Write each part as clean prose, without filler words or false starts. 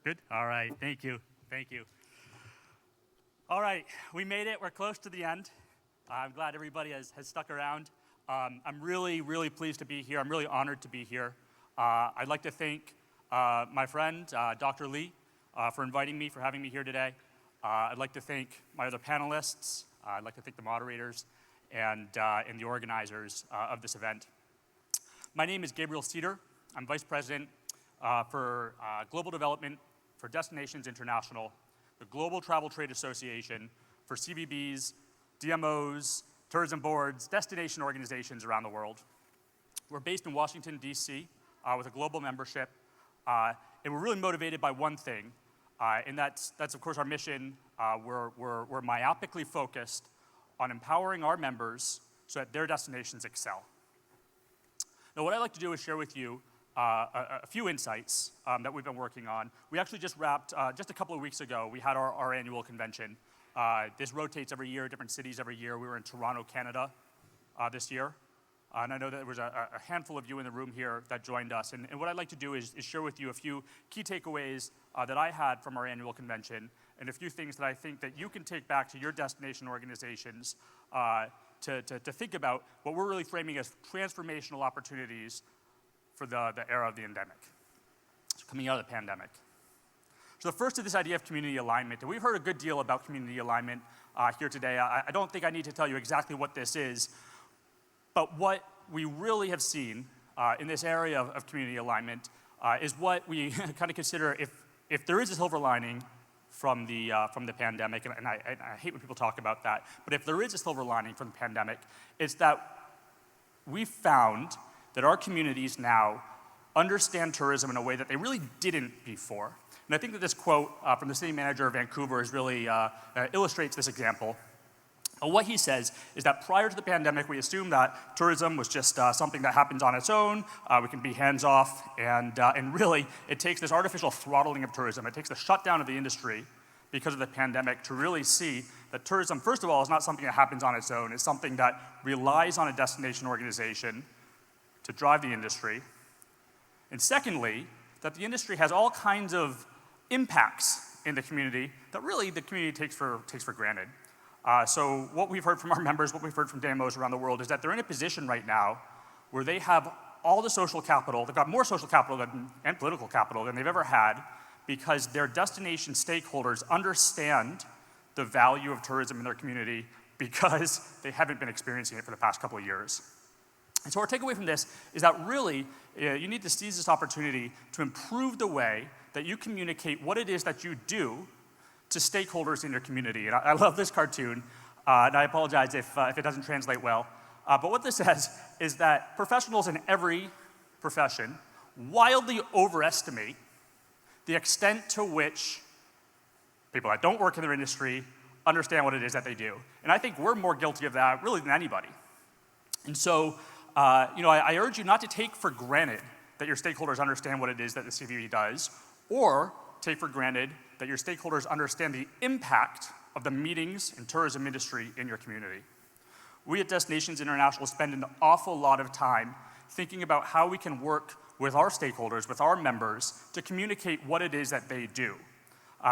Good? All right, thank you. Thank you. All right, we made it. We're close to the end. I'm glad everybody has stuck around. I'm really, really pleased to be here. I'm really honored to be here. I'd like to thank my friend, Dr. Lee, for inviting me, for having me here today. I'd like to thank my other panelists. I'd like to thank the moderators and the organizers of this event. My name is Gabriel Seder. I'm Vice President for Global Development for Destinations International, the Global Travel Trade Association for CVBs, DMOs, tourism boards, destination organizations around the world. We're based in Washington, D.C. With a global membership, and we're really motivated by one thing, and that's of course our mission. We're myopically focused on empowering our members so that their destinations excel. Now, what I'd like to do is share with you a few insights that we've been working on. We actually just wrapped, just a couple of weeks ago, we had our annual convention. This rotates every year, different cities every year. We were in Toronto, Canada this year. And I know that there was a handful of you in the room here that joined us. And what I'd like to do is share with you a few key takeaways that I had from our annual convention, and a few things that I think that you can take back to your destination organizations to think about what we're really framing as transformational opportunities for the era of the endemic, so coming out of the pandemic. So the first is this idea of community alignment. And we've heard a good deal about community alignment here today. I don't think I need to tell you exactly what this is, but what we really have seen in this area of community alignment is what we kind of consider if there is a silver lining from the pandemic, and I hate when people talk about that, but if there is a silver lining from the pandemic, it's that we found that our communities now understand tourism in a way that they really didn't before. And I think that this quote from the city manager of Vancouver is really illustrates this example. What he says is that prior to the pandemic, we assumed that tourism was just something that happens on its own. We can be hands-off, and really, it takes this artificial throttling of tourism. It takes the shutdown of the industry because of the pandemic to really see that tourism, first of all, is not something that happens on its own. It's something that relies on a destination organization to drive the industry. And secondly, that the industry has all kinds of impacts in the community that really the community takes for granted. So what we've heard from our members, what we've heard from DMOs around the world is that they're in a position right now where they have all the social capital, they've got more social capital and political capital than they've ever had, because their destination stakeholders understand the value of tourism in their community because they haven't been experiencing it for the past couple of years. And so our takeaway from this is that really you need to seize this opportunity to improve the way that you communicate what it is that you do to stakeholders in your community. And I love this cartoon, and I apologize if it doesn't translate well. But what this says is that professionals in every profession wildly overestimate the extent to which people that don't work in their industry understand what it is that they do. And I think we're more guilty of that really than anybody. And so, I urge you not to take for granted that your stakeholders understand what it is that the CVB does, or take for granted that your stakeholders understand the impact of the meetings and tourism industry in your community. We at Destinations International spend an awful lot of time thinking about how we can work with our stakeholders, with our members, to communicate what it is that they do.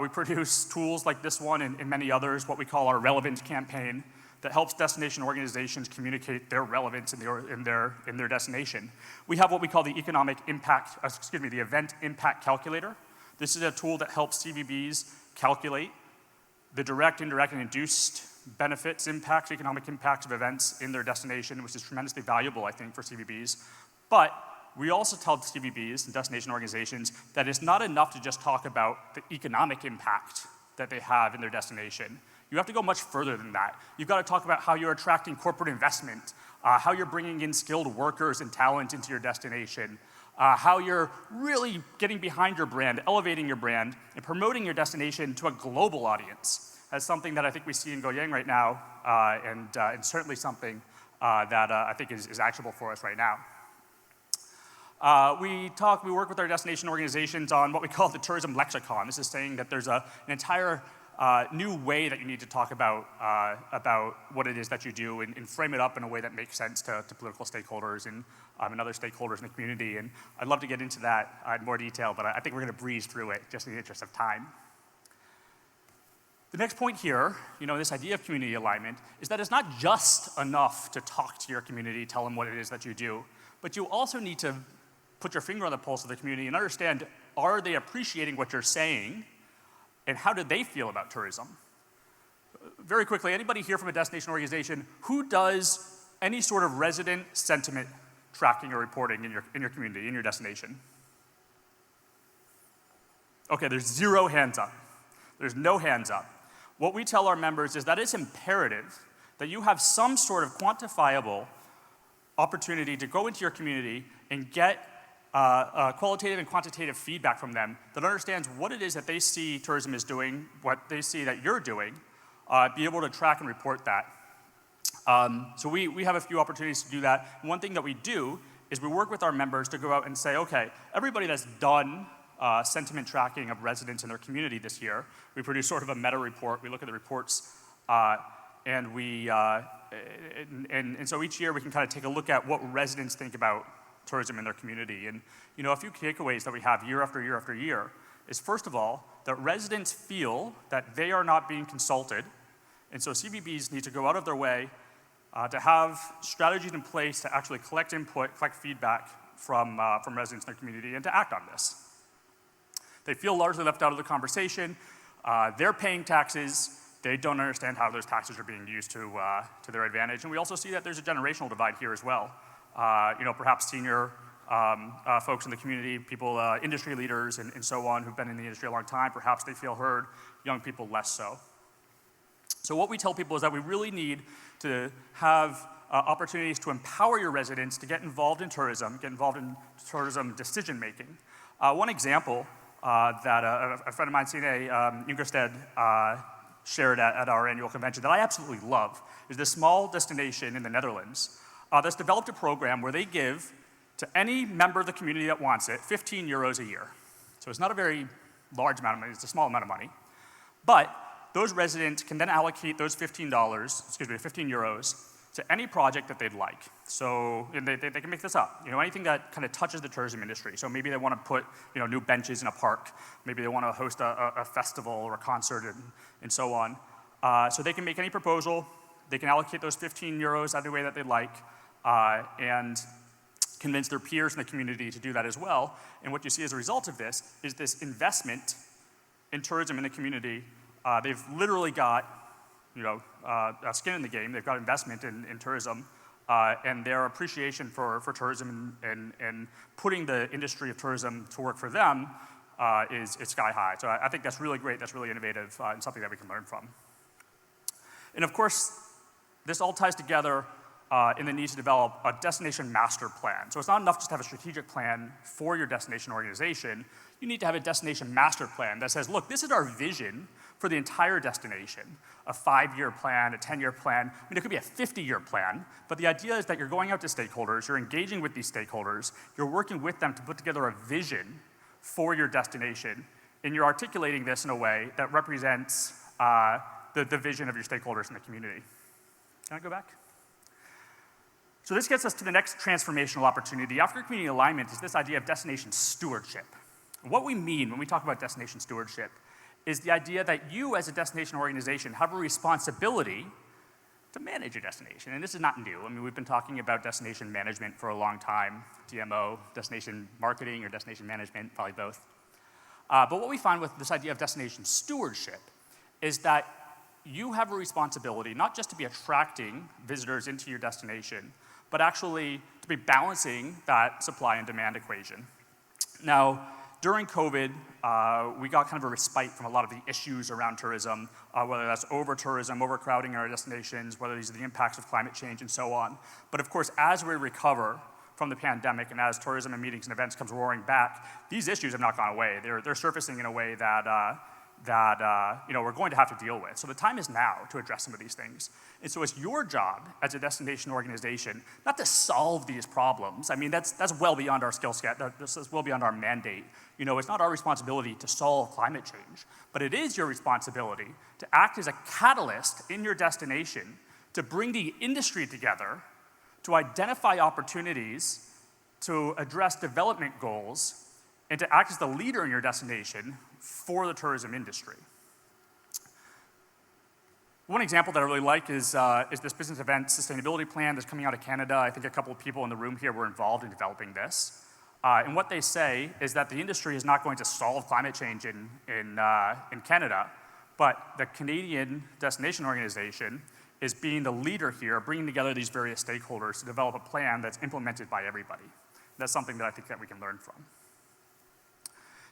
We produce tools like this one and many others, what we call our relevance campaign, that helps destination organizations communicate their relevance in their destination. We have what we call the the event impact calculator. This is a tool that helps CVBs calculate the direct, indirect, and induced benefits, impacts, economic impacts of events in their destination, which is tremendously valuable, I think, for CVBs. But we also tell CVBs and destination organizations that it's not enough to just talk about the economic impact that they have in their destination. You have to go much further than that. You've got to talk about how you're attracting corporate investment, how you're bringing in skilled workers and talent into your destination, how you're really getting behind your brand, elevating your brand, and promoting your destination to a global audience. That's something that I think we see in Goyang right now, and certainly something that I think is actionable for us right now. We work with our destination organizations on what we call the tourism lexicon. This is saying that there's an entire new way that you need to talk about what it is that you do and frame it up in a way that makes sense to political stakeholders and other stakeholders in the community. And I'd love to get into that in more detail, but I think we're going to breeze through it just in the interest of time. The next point here, this idea of community alignment, is that it's not just enough to talk to your community, tell them what it is that you do, but you also need to put your finger on the pulse of the community and understand, are they appreciating what you're saying, and how do they feel about tourism? Very quickly, anybody here from a destination organization, who does any sort of resident sentiment tracking or reporting in your community, in your destination? Okay, there's 0 hands up. There's no hands up. What we tell our members is that it's imperative that you have some sort of quantifiable opportunity to go into your community and get qualitative and quantitative feedback from them that understands what it is that they see tourism is doing, what they see that you're doing, be able to track and report that. So we have a few opportunities to do that. And one thing that we do is we work with our members to go out and say, okay, everybody that's done sentiment tracking of residents in their community this year, we produce sort of a meta report. We look at the reports, and so each year we can kind of take a look at what residents think about tourism in their community. And a few takeaways that we have year after year after year is, first of all, that residents feel that they are not being consulted, and so CVBs need to go out of their way to have strategies in place to actually collect input, collect feedback from residents in their community, and to act on this. They feel largely left out of the conversation. They're paying taxes. They don't understand how those taxes are being used to their advantage. And we also see that there's a generational divide here as well. Perhaps senior folks in the community, people, industry leaders and so on who've been in the industry a long time, perhaps they feel heard, young people less so. So what we tell people is that we really need to have opportunities to empower your residents to get involved in tourism decision making. One example that a friend of mine, Sine Jungersted, shared at our annual convention that I absolutely love is this small destination in the Netherlands that's developed a program where they give to any member of the community that wants it 15 euros a year. So it's not a very large amount of money, it's a small amount of money. But those residents can then allocate those 15 euros to any project that they'd like. So they can make this up. Anything that kind of touches the tourism industry. So maybe they want to put new benches in a park. Maybe they want to host a festival or a concert and so on. So they can make any proposal. They can allocate those 15 euros any way that they like and convince their peers in the community to do that as well. And what you see as a result of this is this investment in tourism in the community. They've literally got skin in the game. They've got investment in tourism, and their appreciation for tourism and putting the industry of tourism to work for them is sky high. So I think that's really great, that's really innovative, and something that we can learn from. And of course, this all ties together in the need to develop a destination master plan. So it's not enough just to have a strategic plan for your destination organization. You need to have a destination master plan that says, look, this is our vision for the entire destination. A 5-year plan, a 10-year plan. It could be a 50-year plan, but the idea is that you're going out to stakeholders, you're engaging with these stakeholders, you're working with them to put together a vision for your destination, and you're articulating this in a way that represents the vision of your stakeholders in the community. Can I go back? So this gets us to the next transformational opportunity. After community alignment is this idea of destination stewardship. What we mean when we talk about destination stewardship is the idea that you as a destination organization have a responsibility to manage your destination. And this is not new. We've been talking about destination management for a long time. DMO, destination marketing, or destination management, probably both. But what we find with this idea of destination stewardship is that you have a responsibility not just to be attracting visitors into your destination, but actually to be balancing that supply and demand equation. Now, during COVID, we got kind of a respite from a lot of the issues around tourism, whether that's over-tourism, overcrowding our destinations, whether these are the impacts of climate change and so on. But of course, as we recover from the pandemic and as tourism and meetings and events comes roaring back, these issues have not gone away. They're surfacing in a way that that we're going to have to deal with. So the time is now to address some of these things. And so it's your job as a destination organization not to solve these problems. I mean, that's well beyond our skill set. That's well beyond our mandate. It's not our responsibility to solve climate change, but it is your responsibility to act as a catalyst in your destination to bring the industry together, to identify opportunities, to address development goals, and to act as the leader in your destination for the tourism industry. One example that I really like is this business event sustainability plan that's coming out of Canada. I think a couple of people in the room here were involved in developing this. And what they say is that the industry is not going to solve climate change in Canada, but the Canadian Destination Organization is being the leader here, bringing together these various stakeholders to develop a plan that's implemented by everybody. That's something that I think that we can learn from.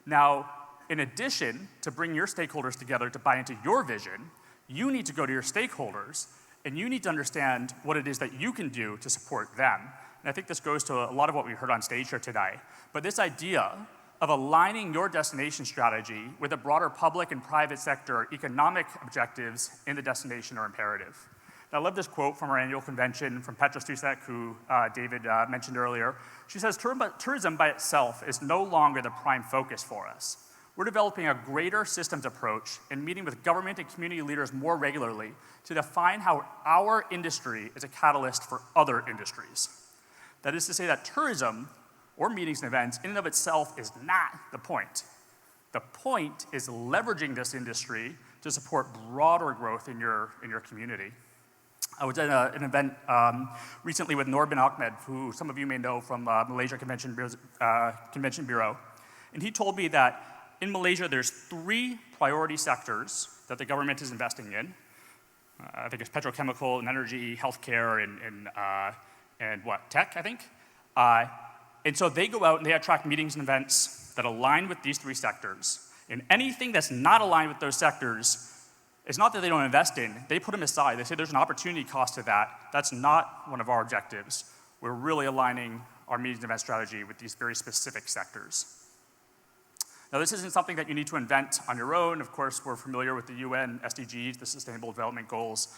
Now, in addition to bring your stakeholders together to buy into your vision, you need to go to your stakeholders and you need to understand what it is that you can do to support them. And I think this goes to a lot of what we heard on stage here today. But this idea of aligning your destination strategy with the broader public and private sector economic objectives in the destination are imperative. And I love this quote from our annual convention from Petra Stusek, who David mentioned earlier. She says, tourism by itself is no longer the prime focus for us. We're developing a greater systems approach and meeting with government and community leaders more regularly to define how our industry is a catalyst for other industries. That is to say that tourism or meetings and events in and of itself is not the point. The point is leveraging this industry to support broader growth in your community. I was at an event recently with Norbin Ahmed, who some of you may know from Malaysia Convention Bureau. And he told me that in Malaysia, there's 3 priority sectors that the government is investing in. I think it's petrochemical and energy, healthcare, and tech, I think. And so they go out and they attract meetings and events that align with these 3 sectors. And anything that's not aligned with those sectors, it's not that they don't invest in, they put them aside. They say there's an opportunity cost to that. That's not one of our objectives. We're really aligning our meetings and event strategy with these very specific sectors. Now, this isn't something that you need to invent on your own. Of course, we're familiar with the UN SDGs, the Sustainable Development Goals.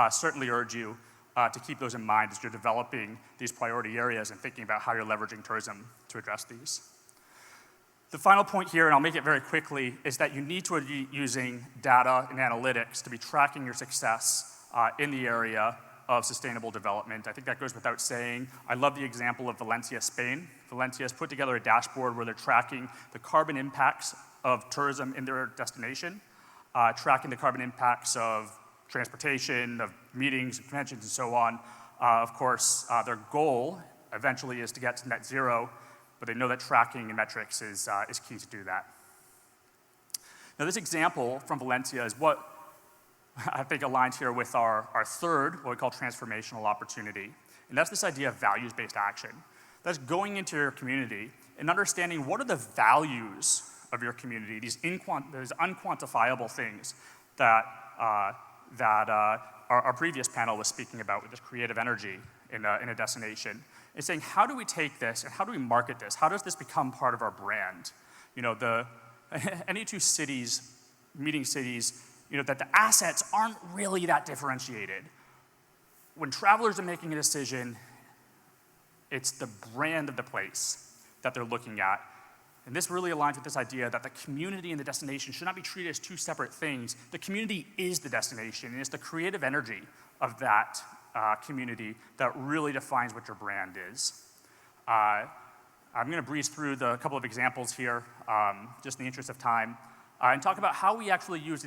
Certainly urge you to keep those in mind as you're developing these priority areas and thinking about how you're leveraging tourism to address these. The final point here, and I'll make it very quickly, is that you need to be using data and analytics to be tracking your success in the area of sustainable development. I think that goes without saying. I love the example of Valencia, Spain. Valencia has put together a dashboard where they're tracking the carbon impacts of tourism in their destination, tracking the carbon impacts of transportation, of meetings, and conventions, and so on. Of course, their goal eventually is to get to net zero, but they know that tracking and metrics is key to do that. Now, this example from Valencia is what I think aligns here with our third, what we call transformational opportunity. And that's this idea of values-based action. That's going into your community and understanding what are the values of your community, these unquantifiable things that our previous panel was speaking about with this creative energy in a destination. It's saying, how do we take this and how do we market this? How does this become part of our brand? Any 2 cities, meeting cities, that the assets aren't really that differentiated. When travelers are making a decision, it's the brand of the place that they're looking at. And this really aligns with this idea that the community and the destination should not be treated as 2 separate things. The community is the destination, and it's the creative energy of that community that really defines what your brand is. I'm going to breeze through a couple of examples here, just in the interest of time, and talk about how we actually use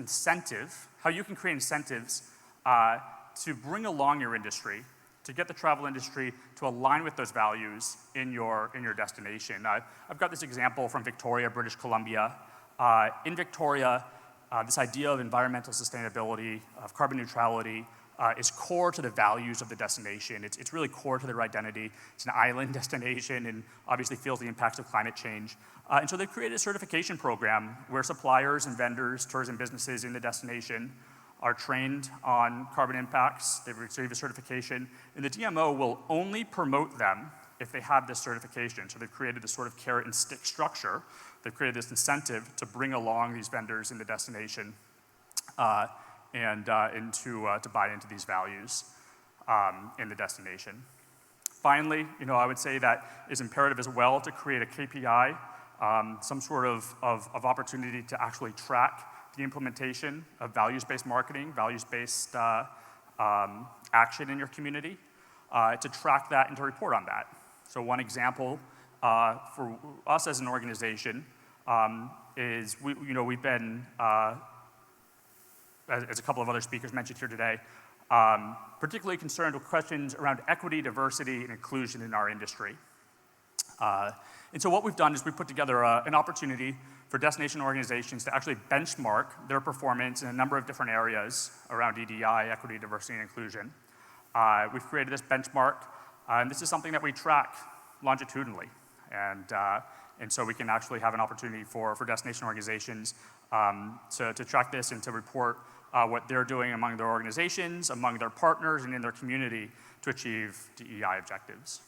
how you can create incentives to bring along your industry, to get the travel industry to align with those values in your destination. I've got this example from Victoria, British Columbia. In Victoria, this idea of environmental sustainability, of carbon neutrality, is core to the values of the destination. It's really core to their identity. It's an island destination and obviously feels the impacts of climate change. And so they've created a certification program where suppliers and vendors, tourism businesses in the destination are trained on carbon impacts. They've received a certification, and the DMO will only promote them if they have this certification. So they've created this sort of carrot and stick structure. They've created this incentive to bring along these vendors in the destination and to buy into these values in the destination. Finally, I would say that it's imperative as well to create a KPI, some sort of opportunity to actually track the implementation of values-based marketing, values-based action in your community, to track that and to report on that. So one example for us as an organization is we've been, as a couple of other speakers mentioned here today, particularly concerned with questions around equity, diversity, and inclusion in our industry. And so what we've done is we've put together an opportunity for destination organizations to actually benchmark their performance in a number of different areas around EDI, equity, diversity, and inclusion. We've created this benchmark, and this is something that we track longitudinally. And so we can actually have an opportunity for destination organizations to track this and to report what they're doing among their organizations, among their partners, and in their community to achieve DEI objectives.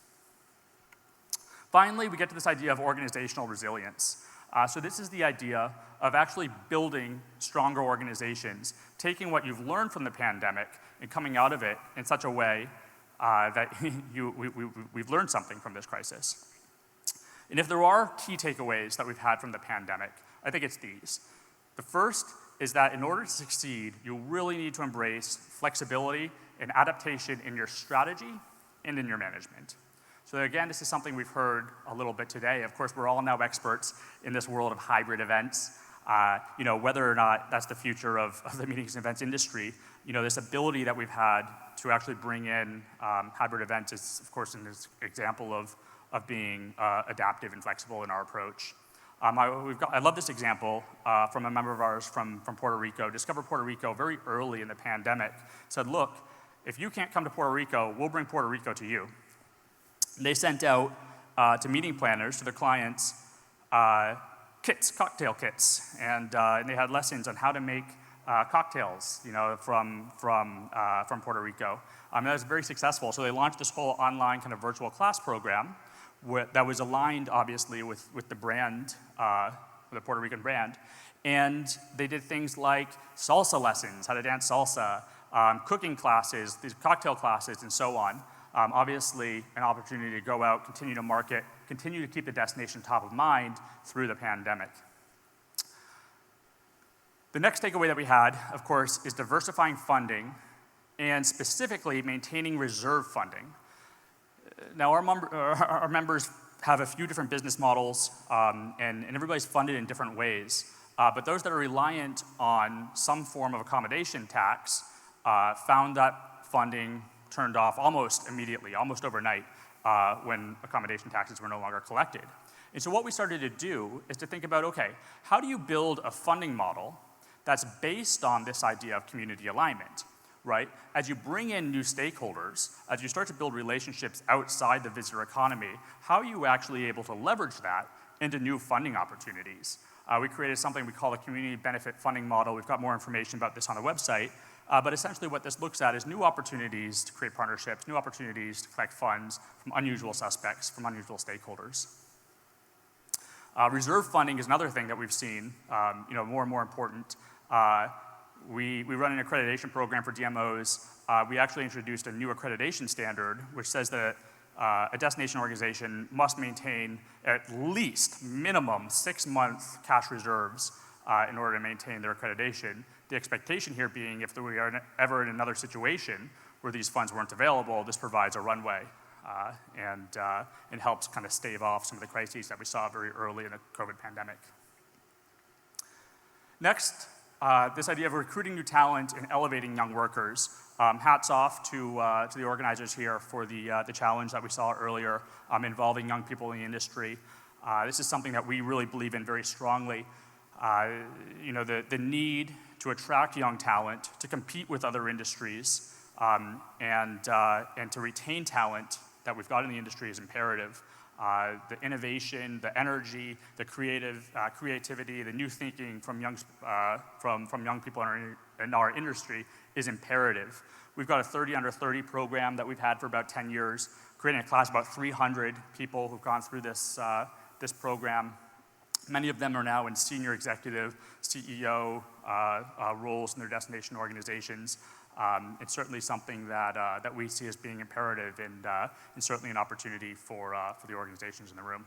Finally, we get to this idea of organizational resilience. So this is the idea of actually building stronger organizations, taking what you've learned from the pandemic and coming out of it in such a way that we've learned something from this crisis. And if there are key takeaways that we've had from the pandemic, I think it's these. The first is that in order to succeed, you really need to embrace flexibility and adaptation in your strategy and in your management. So again, this is something we've heard a little bit today. Of course, we're all now experts in this world of hybrid events. Whether or not that's the future of the meetings and events industry, this ability that we've had to actually bring in hybrid events is, of course, an example of being adaptive and flexible in our approach. I love this example from a member of ours from Puerto Rico. Discovered Puerto Rico very early in the pandemic. Said, look, if you can't come to Puerto Rico, we'll bring Puerto Rico to you. They sent out to meeting planners, to their clients, cocktail kits, and they had lessons on how to make cocktails, from Puerto Rico. That was very successful. So they launched this whole online kind of virtual class program that was aligned, obviously, with the brand, the Puerto Rican brand. And they did things like salsa lessons, how to dance salsa, cooking classes, these cocktail classes, and so on. Obviously, an opportunity to go out, continue to market, continue to keep the destination top of mind through the pandemic. The next takeaway that we had, of course, is diversifying funding and specifically maintaining reserve funding. Now, our members have a few different business models, and everybody's funded in different ways. But those that are reliant on some form of accommodation tax found that funding turned off almost immediately, almost overnight, when accommodation taxes were no longer collected. And so what we started to do is to think about, okay, how do you build a funding model that's based on this idea of community alignment, right? As you bring in new stakeholders, as you start to build relationships outside the visitor economy, how are you actually able to leverage that into new funding opportunities? We created something we call a community benefit funding model. We've got more information about this on the website. But essentially what this looks at is new opportunities to create partnerships, new opportunities to collect funds from unusual suspects, from unusual stakeholders. Reserve funding is another thing that we've seen, more and more important. We run an accreditation program for DMOs. We actually introduced a new accreditation standard, which says that a destination organization must maintain at least minimum 6-month cash reserves in order to maintain their accreditation. The expectation here being if we are ever in another situation where these funds weren't available, this provides a runway and helps kind of stave off some of the crises that we saw very early in the COVID pandemic. Next, this idea of recruiting new talent and elevating young workers. Hats off to the organizers here for the challenge that we saw earlier involving young people in the industry. This is something that we really believe in very strongly. The need to attract young talent, to compete with other industries, and to retain talent that we've got in the industry is imperative. the innovation, the energy, the creativity, the new thinking from young people in our industry is imperative. We've got a 30 under 30 program that we've had for about 10 years, creating a class of about 300 people who've gone through this program. Many of them are now in senior executive, CEO roles in their destination organizations. It's certainly something that we see as being imperative and certainly an opportunity for the organizations in the room.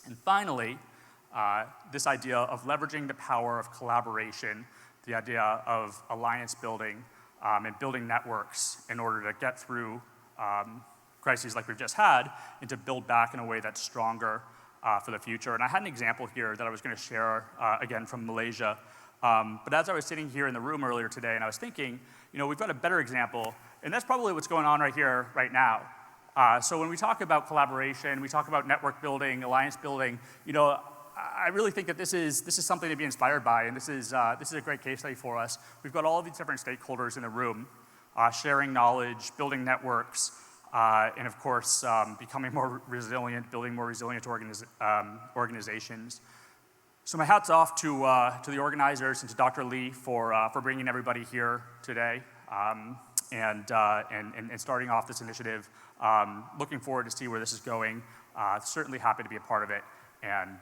And finally, this idea of leveraging the power of collaboration, the idea of alliance building and building networks in order to get through crises like we've just had and to build back in a way that's stronger for the future. And I had an example here that I was going to share again from Malaysia. But as I was sitting here in the room earlier today and I was thinking, we've got a better example, and that's probably what's going on right here, right now. So when we talk about collaboration, we talk about network building, alliance building, I really think that this is something to be inspired by, and this is a great case study for us. We've got all of these different stakeholders in the room, sharing knowledge, building networks, and of course, becoming more resilient, building more resilient organizations. So my hat's off to the organizers and to Dr. Lee for bringing everybody here today and starting off this initiative. Looking forward to see where this is going. Certainly happy to be a part of it, and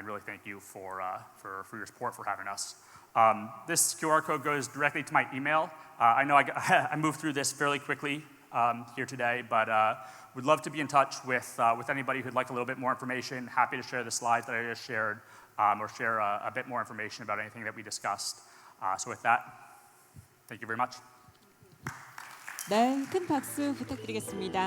really thank you for your support for having us. This QR code goes directly to my email. I know I moved through this fairly quickly here today, but would love to be in touch with anybody who'd like a little bit more information. Happy to share the slides that I just shared, or share a bit more information about anything that we discussed. So with that, thank you very much. 네, 큰 박수 부탁드리겠습니다.